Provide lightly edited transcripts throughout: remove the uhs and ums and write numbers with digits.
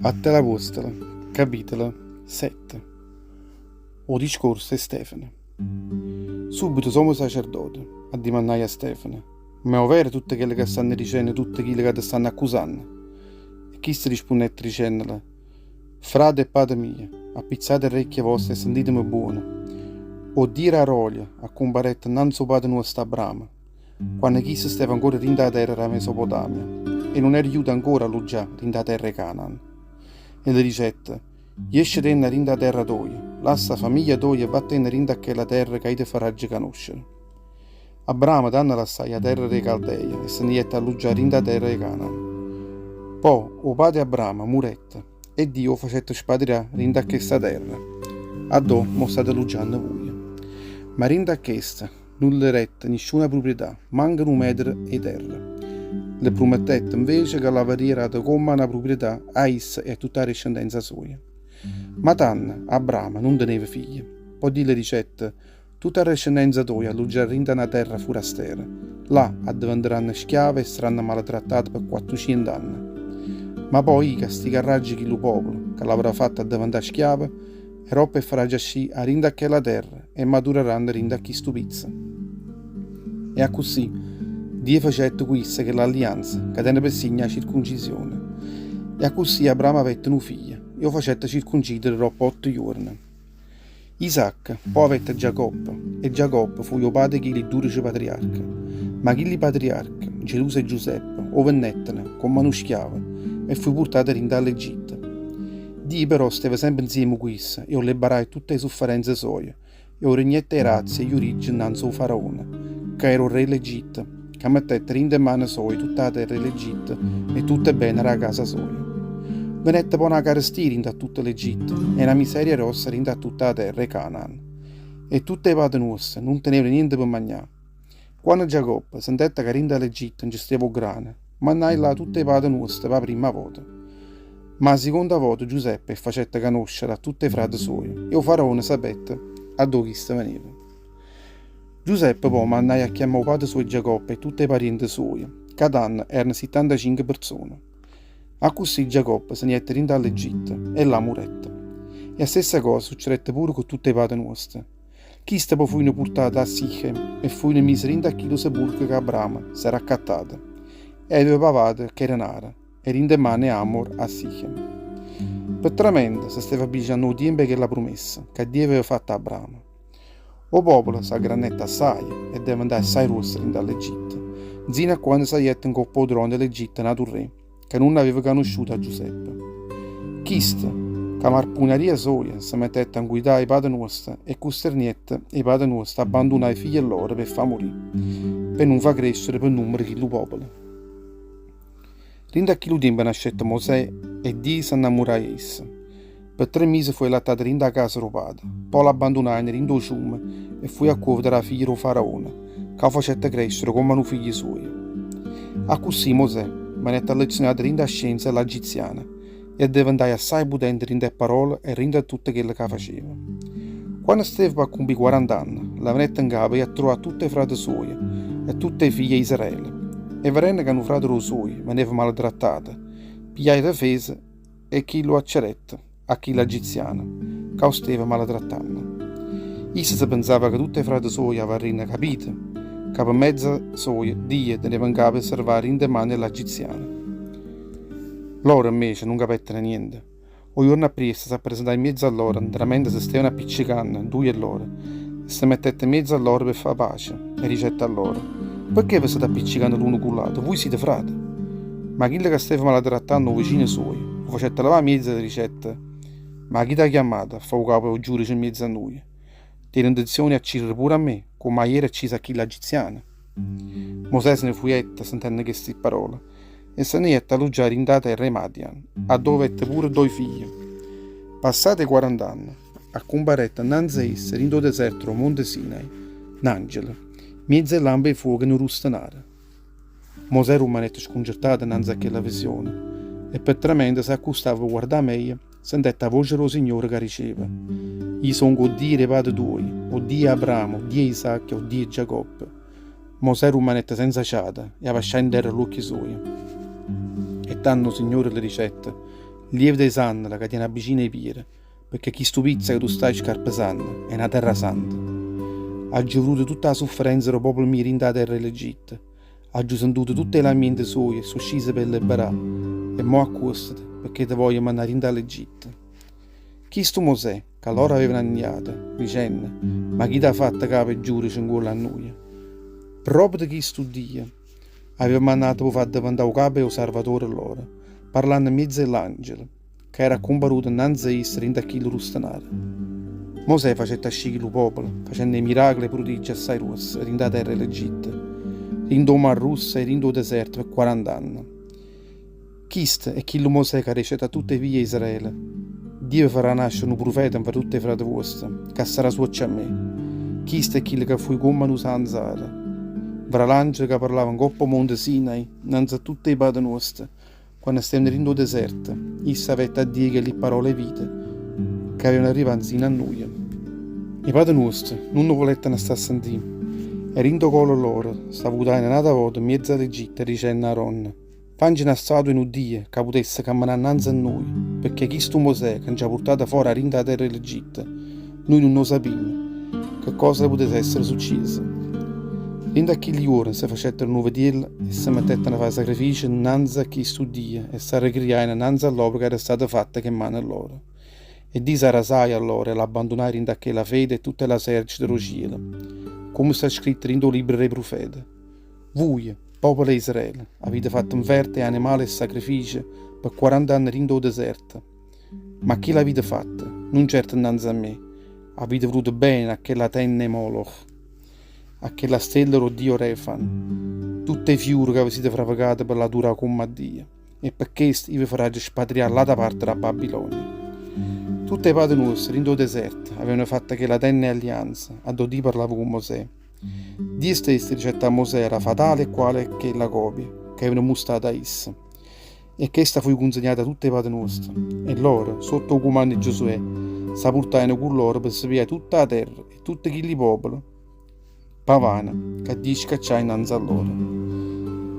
Vattene l'Apostolo, capitolo 7. O discorso di Stefano. Subito sommo sacerdote, a dimandare a Stefano, ma è vero tutte quelle che stanno dicendo, tutte quelle che ti stanno accusando? E chi si rispondette dicendole, frate e padre mio, appizzate orecchie vostre e sentitemi buono. O dire a Rolia, a comparette innanzi padre nostro Abramo, quando chi si stava ancora rinda la terra della Mesopotamia, e non era aiuto ancora a lui già rinda la terra di Canaan. E le dicette, esce tenna rinda terra toia, lassa famiglia toia e vattene rinda a quella terra che te farà conoscere. Abramo danna lassai a terra dei Caldeia e se ne jette a luggiare rinda terra di Canaan. Poi o padre Abramo murette e Dio facette spadere rinda a questa terra. A do mo state luggiando voi. Ma rinda a questa non le rette nessuna proprietà, mancano un metro di terra. Le promettette invece che la varierà come una proprietà a essa e a tutta la discendenza sua. Ma Tanna, Abramo, non teneva figli. Poi le ricette, tutta la discendenza tua alloggerà in una terra forastera. Là diventeranno schiave e saranno maltrattate per 400 anni. Ma poi castigheraggi chi lo popolo, che l'avrà fatta diventare schiava, e roppe farà giacci a rinda che la terra e matureranno rinda chi stupizza. E a così, Dio facette questa che l'alleanza, che tenne per segno la circoncisione. E a così Abramo avette un figlio, e lo facette circoncidere dopo 8 giorni. Isacca poi avette Giacoppo, e Giacoppo fu il padre che li 12 patriarca. Ma chi li patriarca, Gerusa e Giuseppe, o vennettene, con mano schiava, e fu portato in dall'Egitto. Dio però stava sempre insieme a questa, e lo liberai tutte le sofferenze sue, e lo regnette e razze e origine innanzi al faraone, che era il re l'Egitto, che mettette in mano sua tutta la terra dell'Egitto e tutte bene era a casa sua. Venette poi una carestia in tutta l'Egitto e una miseria rossa in tutta la terra e Canaan. E tutte le padre nostre non tenevano niente per mangiare. Quando Giacoppo sentette che in dall'Egitto non ci stava grano, mannai là tutte le padre nostre per la prima volta. Ma la seconda volta Giuseppe facette conoscere a tutte le frate sue e il faraone sapette a dove veniva. Giuseppe poi mandai a chiamare il padre suo Giacoppo e tutti i parenti suoi, che ad anno erano 75 persone. A così Giacoppo se ne jette in dall'Egitto e là murette. E la stessa cosa succedette pure con tutte le padre nostre. Chiste poi furono portate a Sichem e furono mise in da chilo sepolcro che Abramo si era accattato. E due pavate che erano nare, e in mano Amor a Sichem. Per tremendo si stava avvicinando il tempo che la promessa che Dio aveva fatto a Abramo. O popolo sa grannetta assai e deve andare assai rossa dall'Egitto, zina quando si jette in coppo drone dell'Egitto nato re, che non aveva conosciuto a Giuseppe. Chiste, che marpunaria soia, si mettette a guidare i padre nostri e costerniette i padre nostri abbandonare i figli loro per far morire, per non far crescere per numero chi lo popolo. Rinda a chi lo tempo nascette Mosè e Dio si innamorò di essa. Per 3 mesi fu allattata rinda a casa rubata, poi l'abbandonai in do ciume e fu a cuovere la figlia del faraone, che la facette crescere come un figlio suo. A così Mosè venne allezionato rinda a scienza l'egiziana e diventai assai potente rinda a parole e rinda a tutte quelle che faceva. Quando steve per compiere 40 anni, la venette in capo e trovò tutte le frate sue e tutte le figlie di Israele. E vedendo che un fratello suo veniva maltrattato, pigliai difesa e chi lo accerette a chi l'egiziana, che lo stava maltrattando. Issa si pensava che tutte le frate sue avevano capito, che per mezzo sua Dio teneva in capo a servare in mano l'egiziana. Loro invece non capettero niente. Un giorno appresso si presentò in mezzo a loro, mentre si stavano appiccicando, due e loro, e si mettette in mezzo a loro per fare pace, e dicette a loro, perché vi state appiccicando l'uno con l'altro? Voi siete frate. Ma chi che stava maltrattando vicino suoi, lo facette lavare mezzo e dicette, ma chi ti ha chiamato a fare capo il giudice in mezzo a noi? Tiene intenzione a uccidere pure a me, come ieri uccisa a chi l'egiziana? Mosè se ne fuiette sentendo queste parole, e se ne jette a alloggiare in da terra Madian, a dove avette pure 2 figli. Passati 40 anni, a comparette innanzi a esse, in do deserto del monte Sinai, un angelo, mezzo e lampe e fuoco non rustanare. Mosè rimanette sconcertato innanzi a quella visione, e per tremendo si accostava a guardare meglio, sentette la voce del Signore che diceva, io sono con Dio padre tuoi, o Dio Abramo, o Dio Isacco, o Dio Giacoppo. Mosè rimanette senza ciata e aveva in terra gli occhi suoi. E tanto Signore le ricette, lieve dei sandala che tiene vicino ai piedi, perché chi stupizza che tu stai scarpesando è una terra santa. Ha voluto tutta la sofferenza del popolo mio in da terra dell'Egitto. Ha sentito tutte le lamenti sue e sono scese per liberare. E mo accostati, perché ti voglio mandare in dall'Egitto. Chi sto Mosè, che loro avevano agnato, dicendo, ma chi t'ha fatto capo e giudice in quella a noi? Proprio di chi sto Dio aveva mandato per far diventare il capo e il salvatore loro, parlando in mezzo all'angelo, che era comparuto innanzi a essere in da chi lo rustanare. Mosè faceva uscire il popolo, facendo i miracoli e prodigi assai rossi, in da terra dell'Egitto, in do mar russa e in do deserto per 40 anni. Chist è chi lo Mosè che receta tutte le vie di Israele. Dio farà nascere un profeta per tutte le frate vostre, che sarà suoccia a me. Chist è chi che fu come un zanzara. Vera l'angelo che parlava in coppa monte Sinai, innanzi a tutte le padre nostre, quando stiamo in do deserto, issa aveva a dire che le parole vite, che avevano arrivato sino a noi. I padri nostri non volettero stare a sentire, e rindo collo loro, stava in una volta in mezzo all'Egitto, dicendo a Aaron, fanci una statua in un Dio che potesse camminare innanzi a noi, perché chi sto Mosè che ci ha portato fuori a rinda terra dell'Egitto, noi non lo sappiamo, che cosa potesse essere successo. Rinda a chi gli ora si facettero nuove vedere e si mettettero a fare sacrifici innanzi a chi sto Dio e si ricriarono innanzi all'opera che era stata fatta che mano a loro. E Dio si arrasai allora e l'abbandonai rinda che la fede e tutta l'esercito dello cielo, come sta scritto in un libro dei profeti. Voi, popolo di Israele, avete fatto inferte animali e sacrifici per 40 anni in do deserto. Ma chi l'avete fatta? Non certo innanzi a me. Avete voluto bene a quella tenne Moloch, a quella stella o Dio Refan, tutte i fiori che avete fravegate per la dura come a Dio, e per questo vi farà spatriare là da parte della Babilonia. Tutte le padri nostre in do deserto avevano fatto che la tenne alleanza, a dove parlava con Mosè. Dio stesso ricetta a Mosè era fatale e quale che la copia, che avevano mostrato a essa. E questa fu consegnata a tutte le padri nostre. E loro, sotto il comando di Giosuè, s'apportarono con loro per sapere tutta la terra e tutti i popoli, pavana, che Dio scacciò innanzi a loro.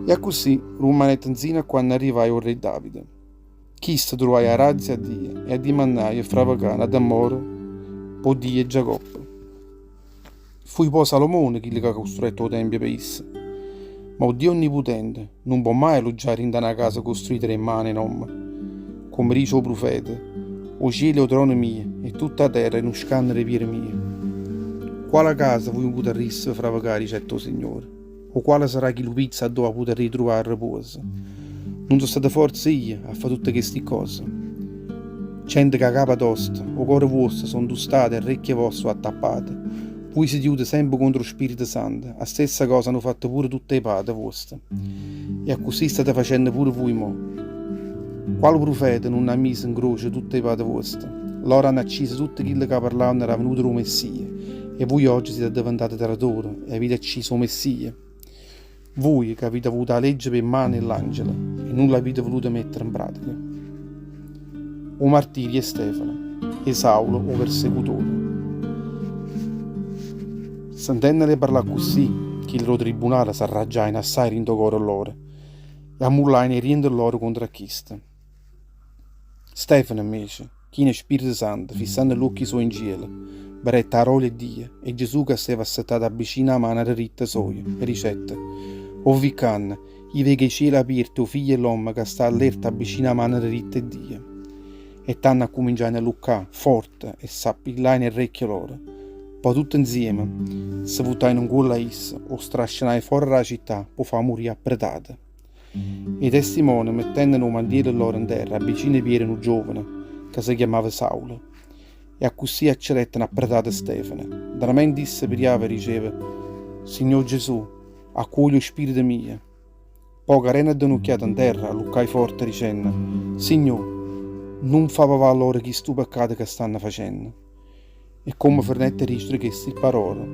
E così rimanette insieme quando arrivai al re Davide. Chista trovai a razza a Dio e a dimandai e fravagare ad amore po' Dio e Giacobbe. Fu poi Salomone chi ha costruito il tempio per essa. Ma Dio onnipotente non può mai elogiare in una casa costruita in mano in uomo. Come dice il profeta, o cielo è il trono mio e tutta la terra è uno scandalo di piede mio. Quale casa voi potete fravagare, certo Signore? O quale sarà chi lo pizza dove poter ritrovare riposo? Non sono state forse io a fare tutte queste cose. Gente che a capa tosta, o cuore vostro sono dustate e orecchie vostre attappate. Voi si chiude sempre contro lo Spirito Santo. La stessa cosa hanno fatto pure tutte le padri vostre. E così state facendo pure voi mo. Quale profeta non ha messo in croce tutte le padri vostre? Loro hanno acceso tutti quelli che parlavano era venuto il Messia. E voi oggi siete diventati traditori e avete acceso il Messia. Voi che avete avuto la legge per mano e l'angelo e non l'avete voluto mettere in pratica. O martirio è Stefano e Saulo o persecutore. Sentendole parlare così, che il loro tribunale si arraggiava in assai rindocoro loro e ammullarono e riendo loro contro Cristo. Stefano invece, chi è Spirito Santo, fissando gli occhi suoi in cielo, beretta a role Dio e Gesù che stava assettato vicino a mano alla ritta sua e ricette: O viccan, io vedo i cieli aperti, o figlio e l'uomo che sta allerta vicino a mano alla ritta di Dio. E tanno a cominciare a luccare forte e s'appillare nel orecchio loro. Poi tutti insieme si buttano in quella issa o strascinai fuori dalla città per far morire appredate. I testimoni mettendo un mandiere loro in terra vicino ai piedi un giovane che si chiamava Saulo e così accerettano appredate Stefano. Veramente disse per Iave diceva: Signor Gesù, accogli lo spirito mio. Poi carena da un'occhiata in terra luccai forte dicendo: Signor, non fa pavare loro chi stu peccato che stanno facendo. E come Fernette registri queste parole,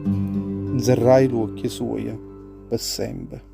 zerrai gli occhi suoi per sempre.